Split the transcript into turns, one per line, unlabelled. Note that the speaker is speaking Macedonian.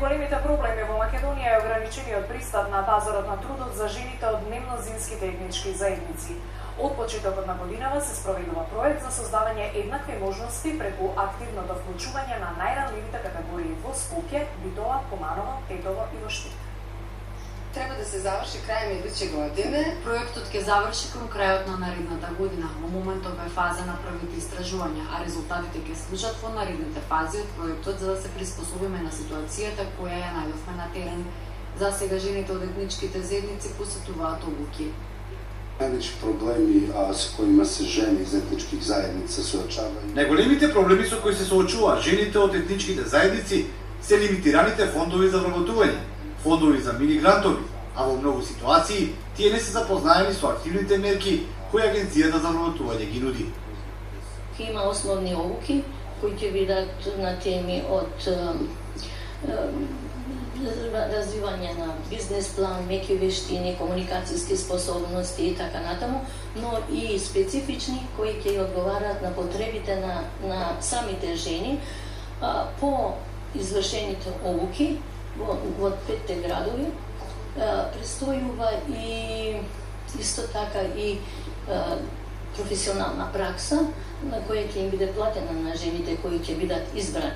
најголемите проблеми во Македонија е ограничениот пристап на пазарот на трудот за жените од немнозинските етнички заедници. Од почетокот на годинава се спроведува проект за создавање еднакви можности преку активното вклучување на најранливите категории во Скопје, Битола, Куманово, Тетово и во Штип.
Треба да се заврши крајем идуче године.
Проектот ќе заврши кон крајот на наредната година. Во моментов е фаза на првите истражувања, а резултатите ќе служат во наредните фази од проектот за да се приспособиме на ситуацијата која ја најдовме на терен. За сега жените од етничките заедници посетуваат обуки.
Највеќе проблеми со кои се жени из етничких заедница соочаваат.
Најголемите проблеми со кои се соочуваат жените од етничките заедници се лимитираните фондови за вработување, фондови за мини грантови, а во многу ситуации тие не се запознаени со активните мерки кои Агенцијата за вработување ги нуди.
Има основни обуки кои ќе бидат на теми од развивање на бизнес план, меки вештини, комуникацијски способности и така натаму, но и специфични кои ќе одговарат на потребите на самите жени по извршените обуки во 5 градови. Престојува и исто така и професионална пракса на која ќе им биде платена на жените кои ќе бидат избрани.